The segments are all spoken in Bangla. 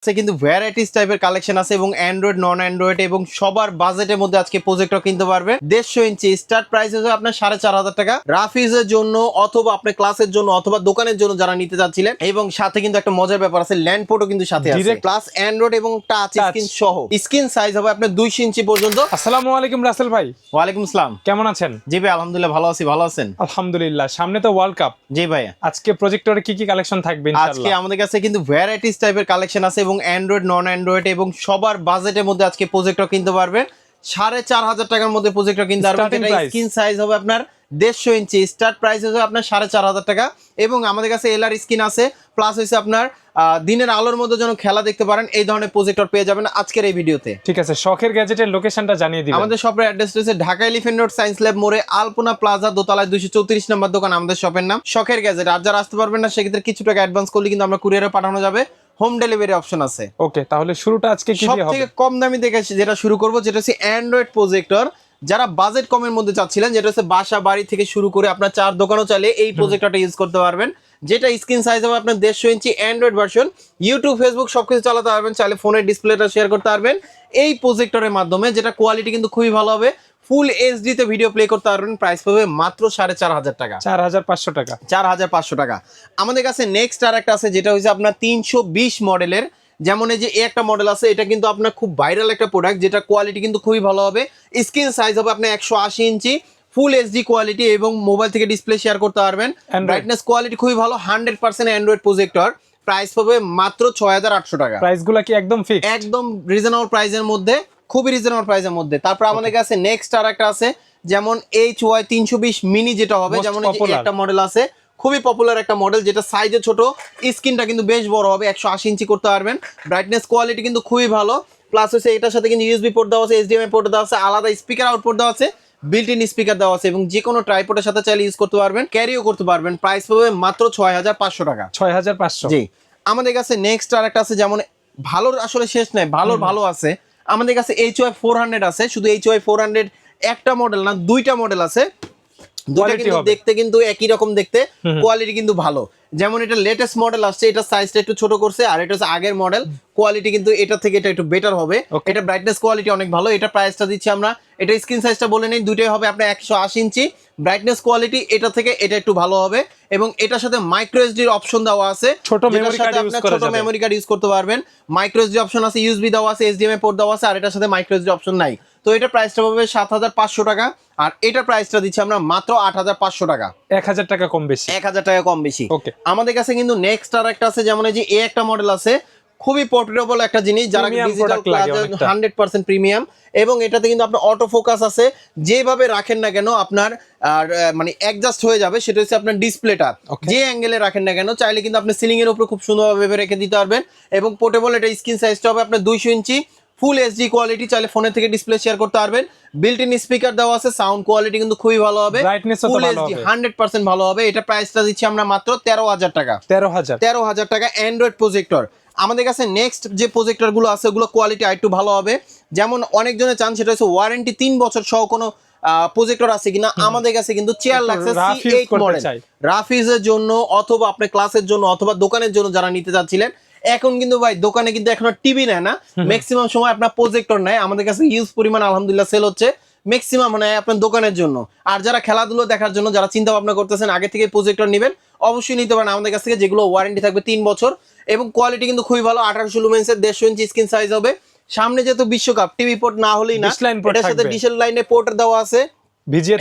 কিন্তু ভ্যারাইটিস টাইপের কালেকশন আছে এবং অ্যান্ড্রয়েড নন অ্যান্ড্রয়েড এবং সবার বাজেটের মধ্যে আজকে প্রজেক্টর কিনতে পারবে 150 ইঞ্চি স্টার্ট প্রাইস হচ্ছে আপনার 4500 টাকা রাফিজের জন্য অথবা আপনার ক্লাসের জন্য অথবা দোকানের জন্য যারা নিতে চাচ্ছিলেন। এবং সাথে কিন্তু একটা মজার ব্যাপার আছে, ল্যান্ড পোর্টও কিন্তু সাথে আছে, প্লাস অ্যান্ড্রয়েড এবং টাচ স্ক্রিন সহ। স্ক্রিন সাইজ হবে আপনার 200 ইঞ্চি পর্যন্ত। আসসালামু আলাইকুম রাসেল ভাই। ওয়ালাইকুম আসসালাম, কেমন আছেন? জি ভাই আলহামদুলিল্লাহ ভালো আছি, ভালো আছেন? আলহামদুলিল্লাহ, সামনে তো ওয়ার্ল্ড কাপ। জি ভাই, আজকে প্রজেক্টরে কি কি কালেকশন থাকবে ইনশাআল্লাহ? আজকে আমাদের কাছে কিন্তু ভ্যারাইটিস টাইপের কালেকশন আছে এবং অ্যান্ড্রয়েড নন অ্যান্ড্রয়েড এবং সবার বাজেটের মধ্যে আজকে প্রজেক্টর কিনতে পারবেন 4500 টাকার মধ্যে প্রজেক্টর কিনতে পারবেন। স্ক্রিন সাইজ হবে আপনার 150 ইঞ্চি, স্টার্ট প্রাইস হবে আপনার 4500 টাকা। এবং আমাদের কাছে এলআর স্ক্রিন আছে, প্লাস হচ্ছে আপনার দিনের আলোর মধ্যে যেন খেলা দেখতে পারেন এই ধরনের প্রজেক্টর পেয়ে যাবেন আজকের এই ভিডিওতে। ঠিক আছে, শখের গ্যাজেটের লোকেশনটা জানিয়ে দিবেন। আমাদের শপের অ্যাড্রেস রয়েছে Dhaka elephant road science lab মোড়ে আলপনা প্লাজা দোতলায় 234 নম্বর দোকান আমাদের শপের নাম শখের গ্যাজেট। আর যারা আসতে পারবেন না সেক্ষেত্রে কিছু টাকা অ্যাডভান্স করলে কিন্তু আমরা কুরিয়ারে পাঠানো যাবে, হোম ডেলিভারি অপশন আছে। ওকে, তাহলে শুরুটা আজকে কি দিয়ে হবে? সবথেকে কম দামি দেখে যেটা শুরু করব, যেটা হচ্ছে অ্যান্ড্রয়েড প্রজেক্টর। যারা বাজেট কমের মধ্যে চাচ্ছিলেন, যেটা হচ্ছে বাসা বাড়ি থেকে শুরু করে আপনার 4 দোকানও চাইলে এই প্রজেক্টরটা ইউজ করতে পারবেন। যেটা স্ক্রিন সাইজ হবে আপনার 150 ইঞ্চি, অ্যান্ড্রয়েড ভার্সন, ইউটিউব ফেসবুক সবকিছু চালাতে পারবেন, চাইলে ফোনের ডিসপ্লেটা শেয়ার করতে পারবেন এই প্রজেক্টরের মাধ্যমে, যেটা কোয়ালিটি কিন্তু খুবই ভালো হবে। ফুল এইচডি তে ভিডিও প্লে করতে পারবেন। প্রাইস পাবে মাত্র 4500 টাকা, 4500 টাকা, 4500 টাকা। আমাদের কাছে নেক্সট আর একটা আছে, যেটা হচ্ছে আপনার 320 মডেলের। যেমন এই যে একটা মডেল আছে, এটা কিন্তু আপনার খুব ভাইরাল একটা প্রোডাক্ট, যেটা কোয়ালিটি কিন্তু খুবই ভালো হবে। স্ক্রিন সাইজ হবে আপনার 180 ইঞ্চি, ফুল এইচডি কোয়ালিটি এবং মোবাইল থেকে ডিসপ্লে শেয়ার করতে পারবেন। ব্রাইটনেস কোয়ালিটি খুবই ভালো, 100% অ্যান্ড্রয়েড প্রজেক্টর। প্রাইস পাবে মাত্র 6800 টাকা। প্রাইসগুলো কি একদম ফিক্স? একদম রিজনেবল প্রাইসের মধ্যে, খুবই রিজনেবল প্রাইসের মধ্যে। তারপর আমাদের কাছে নেক্সট আর একটা আছে, যেমন HY 320 মিনি, যেটা হবে যেমন একটা মডেল আছে, খুবই পপুলার একটা মডেল, যেটা সাইজে ছোট, স্ক্রিনটা কিন্তু বেশ বড় হবে, 180 ইঞ্চি করতে পারবেন। ব্রাইটনেস কোয়ালিটি কিন্তু খুবই ভালো, প্লাস হচ্ছে এটার সাথে কিন্তু ইউএসবি পোর্ট দেওয়া আছে, HDMI পোর্ট দেওয়া আছে, আলাদা স্পিকার আউটপুট দেওয়া আছে, বিল্ট ইন স্পিকার দেওয়া আছে, এবং যে কোনো ট্রাইপডের সাথে চাইলে ইউজ করতে পারবেন, ক্যারিও করতে পারবেন। প্রাইস পাবে মাত্র 6500 টাকা। 6500। জি। আমাদের কাছে নেক্সট আর একটা আছে, যেমন ভালোর আসলে শেষ নাই, ভালো আছে। আমাদের কাছে HY 400 আছে, শুধু HY 400 একটা মডেল না, দুইটা মডেল আছে। দুইটা কিন্তু দেখতে কিন্তু একই রকম দেখতে, কোয়ালিটি কিন্তু ভালো। যেমন এটা লেটেস্ট মডেল আসছে, এটা সাইজটা একটু ছোট করছে, আর এটা হচ্ছে আগের মডেল, কোয়ালিটি কিন্তু এটা থেকে এটা একটু বেটার হবে। এটা ব্রাইটনেস কোয়ালিটি অনেক ভালো। এটা প্রাইসটা দিচ্ছি আমরা, এটা স্ক্রিন সাইজটা বলে নেই, দুইটাই হবে আপনার 180 ইঞ্চি। ব্রাইটনেস কোয়ালিটি এটা থেকে এটা একটু ভালো হবে, এবং এটার সাথে মাইক্রো এসডি এর অপশন দেওয়া আছে, ছোট মেমরি কার্ড ইউজ করতে পারবেন। মাইক্রো এসডি অপশন আছে, ইউএসবি দেওয়া আছে, HDMI পোর্ট দেওয়া আছে, আর এটার সাথে মাইক্রো এসডি অপশন নাই। তো এটা প্রাইসটা পাবে 7500 টাকা, আর এটা প্রাইসটা দিচ্ছি আমরা মাত্র 8500 টাকা। 1000 টাকা কম বেশি, 1000 টাকা কম বেশি। ওকে। আমাদের কাছে কিন্তু নেক্সট আর একটা আছে, যেমন এই যে একটা মডেল আছে, খুবই পোর্টেবল একটা জিনিস, যারা ডিজিটাল 100% প্রিমিয়াম, এবং এটাতে কিন্তু আপনার অটো ফোকাস আছে, যেভাবে রাখেন না কেন আপনার আর মানে অ্যাডজাস্ট হয়ে যাবে। সেটা হচ্ছে আপনার ডিসপ্লেটা যে অ্যাঙ্গেলে রাখেন না কেন, চাইলে কিন্তু আপনি সিলিং এর উপর খুব সুন্দরভাবে রেখে দিতে পারবেন। এবং পোর্টেবল, এটা স্ক্রিন সাইজটা হবে আপনার 200 ইঞ্চি, ফুল এইচডি কোয়ালিটি, চাইলে ফোনের থেকে ডিসপ্লে শেয়ার করতে পারবেন। বিল্ট ইন স্পিকার দেওয়া আছে, সাউন্ড কোয়ালিটি কিন্তু খুবই ভালো হবে, ফুল এইচডি 100% ভালো হবে। এটা প্রাইসটা দিচ্ছি আমরা মাত্র 13000 টাকা। 13000 টাকা অ্যান্ড্রয়েড প্রজেক্টর। আমাদের কাছে নেক্সট যে প্রজেক্টর গুলো আছে, ওগুলো কোয়ালিটি আরেকটু ভালো হবে। যেমন অনেকজনে চান, সেটা হচ্ছে ওয়ারেন্টি 3 বছর সহ কোনো প্রজেক্টর আছে কিনা। আমাদের কাছে কিন্তু চেয়ার লাগছে C8 মডেল, রাফিজের জন্য অথবা আপনার ক্লাসের জন্য অথবা দোকানের জন্য যারা নিতে চাচ্ছিলেন। এখন কিন্তু ভাই দোকানে কিন্তু এখন টিভি নেয় না, ম্যাক্সিমাম সময় আপনার প্রজেক্টর নেয়। আমাদের কাছে ইউজ পরিমাণ আলহামদুলিল্লাহ সেল হচ্ছে, ম্যাক্সিমাম নেয় আপনার দোকানের জন্য। আর যারা খেলাধুলো দেখার জন্য যারা চিন্তা ভাবনা করতেছেন আগে থেকে প্রজেক্টর নেবেন, অবশ্যই নিতে পারেন আমাদের কাছ থেকে, যেগুলো ওয়ারেন্টি থাকবে 3 বছর, এবং কোয়ালিটি কিন্তু খুবই ভালো। 1800 লুমেন্সের 150 ইঞ্চি স্ক্রিন সাইজ হবে। সামনে যেহেতু বিশ্বকাপ, টিভি পোর্ট না হলেই না, এটার সাথে ডিশেল লাইনে পোর্ট দেওয়া আছে,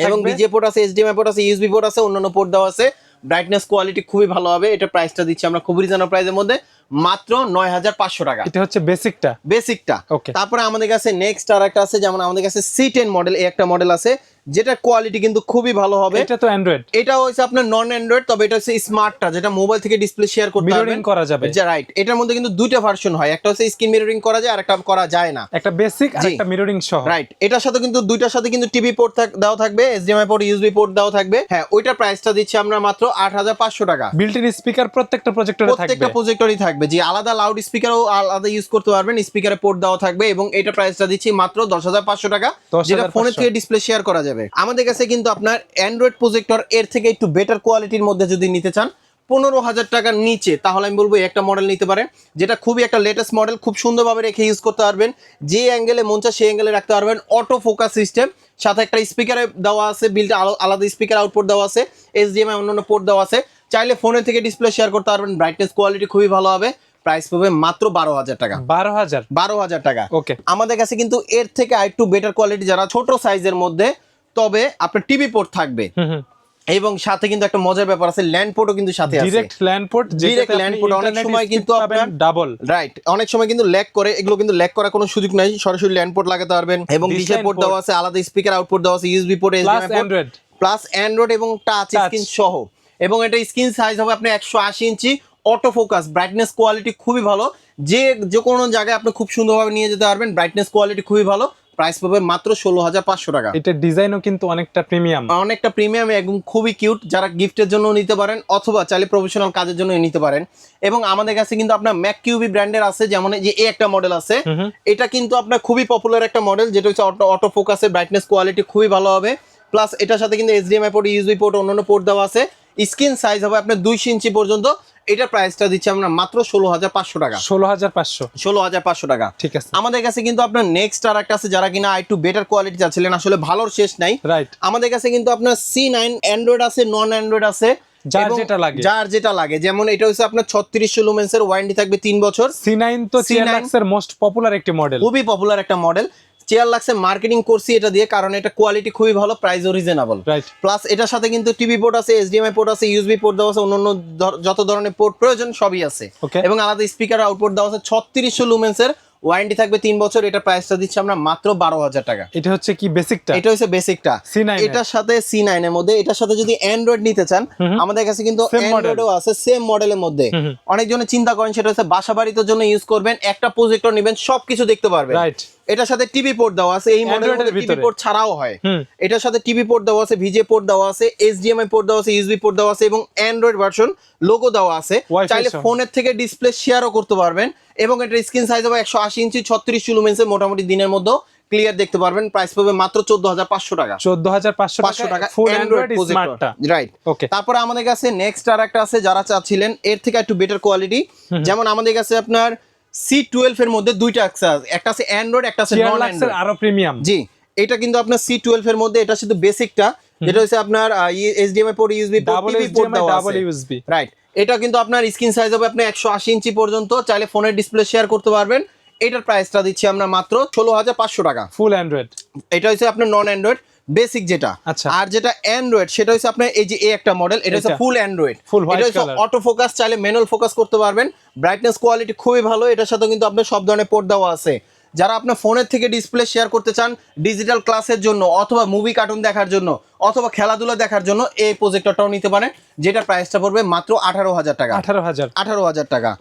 এবং ভিজিএ পোর্ট আছে, HDMI পোর্ট আছে, ইউএসবি পোর্ট আছে, অন্যান্য পোর্ট দেওয়া আছে। ব্রাইটনেস কোয়ালিটি খুবই ভালো হবে। এটা প্রাইসটা দিচ্ছি আমরা খুব রিজনেবল প্রাইসের মধ্যে, মাত্র 9500 টাকা। এটা হচ্ছে বেসিকটা। তারপরে আমাদের কাছে নেক্সট আর একটা আছে, যেমন আমাদের কাছে C10 মডেল একটা মডেল আছে, যেটা কোয়ালিটি কিন্তু খুবই ভালো হবে। এটা তো অ্যান্ড্রয়েড, এটা হচ্ছে আপনার নন অ্যান্ড্রয়েড, তবে এটা হচ্ছে স্মার্টটা, যেটা মোবাইল থেকে ডিসপ্লে শেয়ার করতে পারবেন, মিররিং করা যাবে। রাইট। এটার মধ্যে কিন্তু দুইটা ভার্সন হয়, একটা হচ্ছে স্ক্রিন মিররিং করা যায়, আর একটা করা যায় না, একটা বেসিক আর একটা মিররিং সহ। রাইট। এটার সাথে কিন্তু দুইটার সাথে কিন্তু টিভি পোর্ট দেওয়া থাকবে, HDMI পোর্ট, ইউএসবি পোর্ট দেওয়া থাকবে। হ্যাঁ, ওইটার প্রাইসটা দিচ্ছি আমরা মাত্র 8500 টাকা। বিল্ট ইন স্পিকার প্রত্যেকটা প্রজেক্টরই থাকবে, যে আলাদা লাউড স্পিকারও আলাদা ইউজ করতে পারবেন, স্পিকারে পোর্ট দেওয়া থাকবে, এবং এটা প্রাইসটা দিচ্ছি মাত্র 10500 টাকা, যেটা ফোনের থেকে ডিসপ্লে শেয়ার করা যাবে। আমাদের কাছে কিন্তু আপনার অ্যান্ড্রয়েড প্রজেক্টর এর থেকে একটু বেটার কোয়ালিটির মধ্যে যদি নিতে চান, 15,000 টাকার নিচে, তাহলে আমি বলবো এই একটা মডেল নিতে পারেন, যেটা খুবই একটা লেটেস্ট মডেল, খুব সুন্দরভাবে রেখে ইউজ করতে পারবেন, যে অ্যাঙ্গেলে মন চায় সেই অ্যাঙ্গেলে রাখতে পারবেন, অটো ফোকাস সিস্টেম, সাথে একটা স্পিকারে দেওয়া আছে, বিল্ট আলাদা স্পিকার আউটপুট দেওয়া আছে, HDMI অন্যান্য পোর্ট দেওয়া আছে, চাইলে ফোনের থেকে ডিসপ্লে শেয়ার করতে পারবেন, ব্রাইটনেস কোয়ালিটি খুবই ভালো হবে। প্রাইস পাবে মাত্র 12,000 টাকা। 12,000 টাকা। ওকে, আমাদের কাছে কিন্তু এর থেকে আরেকটু বেটার কোয়ালিটি, যারা ছোট সাইজের মধ্যে, তবে আপনার টিভি পোর্ট থাকবে, এবং সাথে কিন্তু একটা মজার ব্যাপার আছে, ল্যান্ড পোর্টও কিন্তু সাথে আছে, direct land port, direct land port. অনেক সময় কিন্তু আপনার ডাবল, রাইট, অনেক সময় কিন্তু ল্যাগ করে, এগুলো কিন্তু ল্যাগ করার কোনো সুযোগ নাই, সরাসরি ল্যান্ড পোর্ট লাগাতে পারবেন, এবং ডিসে পোর্ট দেওয়া আছে, আলাদা স্পিকার আউটপুট দেওয়া আছে, USB port, plus HDMI port, plus Android এবং টাচ স্ক্রিন সহ, এবং এটা স্ক্রিন সাইজ হবে আপনার 180 ইঞ্চি, অটো ফোকাস, ব্রাইটনেস কোয়ালিটি খুবই ভালো, যে কোনো জায়গায় আপনি খুব সুন্দরভাবে নিয়ে যেতে পারবেন, ব্রাইটনেস কোয়ালিটি খুবই ভালো। প্রাইস পাবে মাত্র 16,500 টাকা। এটা ডিজাইনও কিন্তু অনেকটা প্রিমিয়াম এবং খুবই কিউট, যারা গিফটের জন্য নিতে পারেন, অথবা চাইলে প্রফেশনাল কাজের জন্য নিতে পারেন। এবং আমাদের কাছে কিন্তু আপনার ম্যাককিউবি ব্র্যান্ডের আছে, যেমন যে এই একটা মডেল আছে, এটা কিন্তু আপনার খুবই পপুলার একটা মডেল, যেটা হচ্ছে অটো ফোকাসের, ব্রাইটনেস কোয়ালিটি খুবই ভালো হবে, প্লাস এটার সাথে কিন্তু HDMI পোর্ট, ইউএসবি পোর্ট, অন্যান্য পোর্ট দেওয়া আছে, স্ক্রিন সাইজ হবে আপনার 2 ইঞ্চি পর্যন্ত। এটার প্রাইসটা দিচ্ছি আমরা মাত্র 16,500 টাকা। 16,500 টাকা, ঠিক আছে। আমাদের কাছে কিন্তু আপনার নেক্সট আর একটা আছে, যারা কিনা একটু বেটার কোয়ালিটি চাচ্ছিলেন, আসলে ভালোর শেষ নাই, রাইট। আমাদের কাছে কিন্তু আপনার C9 অ্যান্ড্রয়েড আছে, নন অ্যান্ড্রয়েড আছে, যার যেটা লাগে। যেমন এটা হচ্ছে আপনার 3600 লুমেন্সের, ওয়ারেন্টি থাকবে 3 বছর। C9 তো চিয়ারলাক্সের মোস্ট পপুলার একটি মডেল, খুবই পপুলার একটা মডেল। চিয়ারলাক্সের মার্কেটিং করছি এটা দিয়ে, কারণ এটা কোয়ালিটি খুবই ভালো, প্রাইসও রিজনেবল, রাইট। প্লাস এটার সাথে কিন্তু টিভি পোর্ট আছে, HDMI পোর্ট আছে, ইউএসবি পোর্ট দেওয়া আছে, অন্যান্য যত ধরনের পোর্ট প্রয়োজন সবই আছে, এবং আলাদা স্পিকার আউটপুট দেওয়া আছে। 3600 লুমেন্সের, ওয়ারেন্টি থাকবে 3 বছর। এটা প্রাইসটা দিচ্ছি আমরা মাত্র 12,000 টাকা। এটা হচ্ছে কি বেসিকটা? এটা হচ্ছে বেসিকটা। এটার সাথে C9 এর মধ্যে, এটার সাথে যদি অ্যান্ড্রয়েড নিতে চান, আমাদের কাছে কিন্তু অ্যান্ড্রয়েডও আছে, সেম মডেলের মধ্যে। অনেকজনে চিন্তা করেন সেটা হচ্ছে বাসা বাড়িতে জন্য ইউজ করবেন, একটা প্রজেক্টর নেবেন, সবকিছু দেখতে পারবেন, রাইট। এটার সাথে টিভি পোর্ট দেওয়া আছে, এই মডেলের টিভি পোর্ট ছাড়াও হয়। এটার সাথে টিভি পোর্ট দেওয়া আছে, ভিজে পোর্ট দেওয়া আছে, HDMI পোর্ট দেওয়া আছে, ইউএসবি পোর্ট দেওয়া আছে, এবং অ্যান্ড্রয়েড ভার্সন লোগো দেওয়া আছে, চাইলে ফোনের থেকে ডিসপ্লে শেয়ারও করতে পারবেন। এবং এটার স্ক্রিন সাইজ হবে 180 ইঞ্চি, 3600 লুমেন্সের, মোটামুটি দিনের মধ্যে ক্লিয়ার দেখতে পারবেন। প্রাইস পাবে মাত্র 14,500 টাকা। 14,500 টাকা ফুল অ্যান্ড্রয়েড স্মার্টটা, রাইট। ওকে, তারপরে আমাদের কাছে নেক্সট আর একটা আছে, যারা চাচ্ছিলেন এর থেকে একটু বেটার কোয়ালিটি, যেমন আমাদের কাছে আপনার C12 এর মধ্যে দুইটা আছে, একটা আছে অ্যান্ড্রয়েড, একটা আছে নন অ্যান্ড্রয়েড, আরো প্রিমিয়াম। জি, এটা কিন্তু আপনার C12 এর মধ্যে, এটা শুধু বেসিকটা, যেটা হচ্ছে আপনার HDMI port, USB port, TV port দেওয়া আছে, রাইট। এটা কিন্তু আপনার স্ক্রিন সাইজ হবে আপনার 180 ইঞ্চি পর্যন্ত, চাইলে ফোনের ডিসপ্লে শেয়ার করতে পারবেন। এটার প্রাইসটা দিচ্ছি আমরা মাত্র 16,500 টাকা। ফুল অ্যান্ড্রয়েড, এটা হচ্ছে আপনার নন অ্যান্ড্রয়েড বেসিক যেটা, আর যেটা অ্যান্ড্রয়েড সেটা হচ্ছে আপনার এই যে এই একটা মডেল, এটা হচ্ছে ফুল অ্যান্ড্রয়েড, এটা হচ্ছে অটো ফোকাস, চাইলে ম্যানুয়াল ফোকাস করতে পারবেন, ব্রাইটনেস কোয়ালিটি খুবই ভালো। এটার সাথে কিন্তু আপনার সব ধরনের পোর্ট দেওয়া আছে। যারা আপনার ফোনের থেকে ডিসপ্লে শেয়ার করতে চান ডিজিটাল ক্লাসের জন্য, অথবা মুভি কার্টুন দেখার জন্য, অথবা খেলাধুলা দেখার জন্য, এই প্রজেক্টরটাও নিতে পারেন, যেটা প্রাইসটা পড়বে মাত্র 18,000 টাকা। 18,000 টাকা।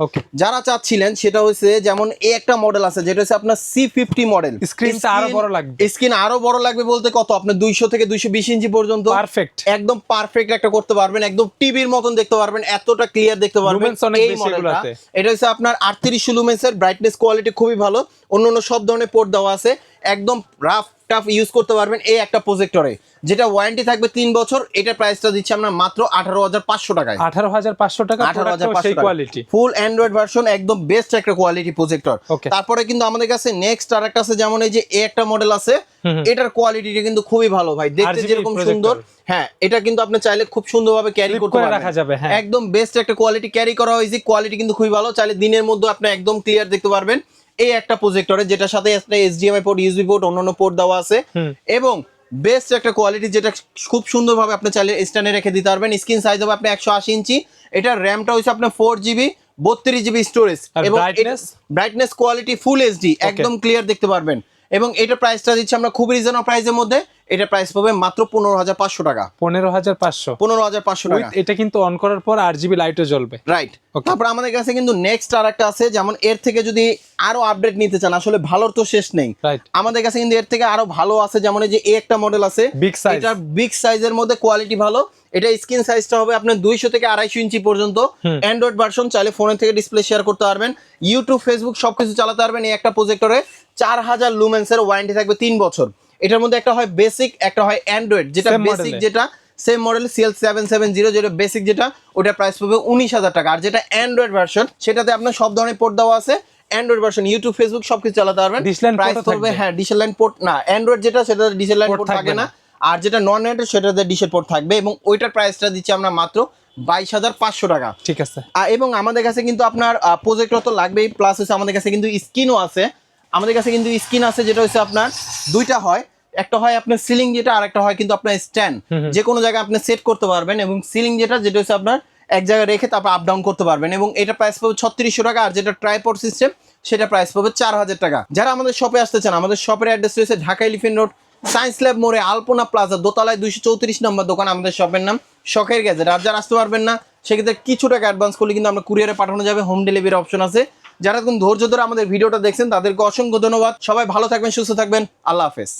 যারা চাচ্ছিলেন সেটা হচ্ছে, যেমন এই একটা মডেল আছে, যেটা হচ্ছে আপনার C50 মডেল, স্ক্রিনটা আরো বড় লাগবে। স্ক্রিন আরো বড় লাগবে বলতে কত, আপনার 200 থেকে 220 ইঞ্চি পর্যন্ত, পারফেক্ট, একদম পারফেক্ট একটা করতে পারবেন, একদম টিভির মতন দেখতে পারবেন, এতটা ক্লিয়ার দেখতে পারবেন এই মডেলটা। এটা হচ্ছে আপনার 3800 লুমেন্সের, ব্রাইটনেস কোয়ালিটি খুবই ভালো, অন্যান্য সব ধরনের পোর্ট দেওয়া আছে, একদম রাফ টাফ ইউজ করতে পারবেন এই একটা প্রজেক্টরে, যেটা ওয়ারেন্টি থাকবে 3 বছর। এটা প্রাইসটা দিচ্ছি আমরা মাত্র 18,500 টাকায়। 18,500 টাকা, 18,500 কোয়ালিটি, ফুল অ্যান্ড্রয়েড ভার্সন, একদম বেস্ট একটা কোয়ালিটি প্রজেক্টর। তারপরে কিন্তু আমাদের কাছে নেক্সট আর একটা আছে, যেমন এই যে এই একটা মডেল আছে, এটার কোয়ালিটিটা কিন্তু খুবই ভালো ভাই, দেখতে যেরকম সুন্দর, হ্যাঁ, এটা কিন্তু আপনি চাইলে খুব সুন্দরভাবে ক্যারি করতে পারবেন, একদম বেস্ট একটা কোয়ালিটি ক্যারি করা হয়েছে, কোয়ালিটি কিন্তু খুবই ভালো, চাইলে দিনের মধ্যে আপনি একদম ক্লিয়ার দেখতে পারবেন এই একটা প্রজেক্টরে, যেটার সাথে HDMI পোর্ট, ইউএসবি পোর্ট, অন্যান্য পোর্ট দেওয়া আছে, এবং বেস্ট একটা কোয়ালিটি, যেটা খুব সুন্দরভাবে আপনি চাইলে স্ট্যান্ডে রেখে দিতে পারবেন। স্ক্রিন সাইজ হবে আপনার 180 ইঞ্চি, এটার র্যামটা হচ্ছে আপনার 4GB, 32GB স্টোরেজ, এবং ব্রাইটনেস কোয়ালিটি ফুল HD, একদম ক্লিয়ার দেখতে পারবেন। এবং এটা প্রাইসটা দিচ্ছি আমরা খুব রিজনেবল প্রাইসের মধ্যে, এটা প্রাইস পাবে মাত্র 15,500 টাকা। 15,500 টাকা। এটা কিন্তু অন করার পর RGB লাইটও জ্বলবে, রাইট। তারপর আমাদের কাছে কিন্তু নেক্সট আর একটা আছে, যেমন এর থেকে যদি আরো আপডেট নিতে চান, আসলে ভালোর তো শেষ নেই, আমাদের কাছে কিন্তু এর থেকে আরো ভালো আছে, যেমন এই যে এই একটা মডেল আছে, এটা বিগ সাইজের মধ্যে, কোয়ালিটি ভালো, এটা স্ক্রিন সাইজটা হবে আপনার 200 থেকে 250 ইঞ্চি পর্যন্ত, অ্যান্ড্রয়েড ভার্সন, চাইলে ফোনের থেকে ডিসপ্লে শেয়ার করতে পারবেন, ইউটিউব, ফেসবুক সবকিছু চালাতে পারবেন। এই একটা প্রজেক্টরে 4000 লুমেন্সের, ওয়ারেন্টি থাকবে 3 বছর। এটার মধ্যে একটা হয় বেসিক, একটা হয় অ্যান্ড্রয়েড, যেটা বেসিক যেটা সেম মডেল CL770 যেটা বেসিক, যেটা ওটা প্রাইস পাবে 19,000 টাকা। আর যেটা অ্যান্ড্রয়েড ভার্সন, সেটাতে আপনার সব ধরনের পোর্ট দেওয়া আছে। অ্যান্ড্রয়েড ভার্সন ইউটিউব, ফেসবুক সবকিছু চালাতে পারবেন। প্রাইস পড়বে, হ্যাঁ ডিশের লাইন পোর্ট না, অ্যান্ড্রয়েড যেটা সেটাতে ডিশের লাইন পোর্ট থাকে না, আর যেটা নন অ্যান্ড্রয়েড সেটাতে ডিশের পোর্ট থাকবে। এবং ওইটার প্রাইসটা দিচ্ছি আমরা মাত্র 22,500 টাকা। ঠিক আছে। এবং আমাদের কাছে কিন্তু আপনার প্রজেক্টর তো লাগবেই, প্লাস হচ্ছে আমাদের কাছে কিন্তু স্ক্রিনও আছে। আমাদের কাছে কিন্তু স্ক্রিন আছে, যেটা হচ্ছে আপনার দুইটা হয়, একটা হয় আপনার সিলিং যেটা, আর একটা হয় কিন্তু আপনার স্ট্যান্ড, যে কোনো জায়গায় আপনি সেট করতে পারবেন। এবং সিলিং যেটা হচ্ছে আপনার এক জায়গায় রেখে তারপর আপ ডাউন করতে পারবেন। এবং এটা প্রাইস পাবে 3600 টাকা। আর যেটা ট্রাইপড সিস্টেম, সেটা প্রাইস পাবে 4000 টাকা। যারা আমাদের শপে আসতে চান, আমাদের শপের অ্যাড্রেস রয়েছে Dhaka elephant road, science lab মোড়ে, আলপনা প্লাজা দোতলায় 234 নম্বর দোকান। আমাদের শপের নাম শখের গ্যাজেট। আর যারা আসতে পারবেন না, সেক্ষেত্রে কিছু টাকা অ্যাডভান্স করলে কিন্তু আমরা কুরিয়ারে পাঠানো যাবে, হোম ডেলিভারি অপশন আছে। যারা এখন ধৈর্য ধরে আমাদের ভিডিওটা দেখছেন, তাদেরকে অসংখ্য ধন্যবাদ। সবাই ভালো থাকবেন, সুস্থ থাকবেন, আল্লাহ হাফেজ।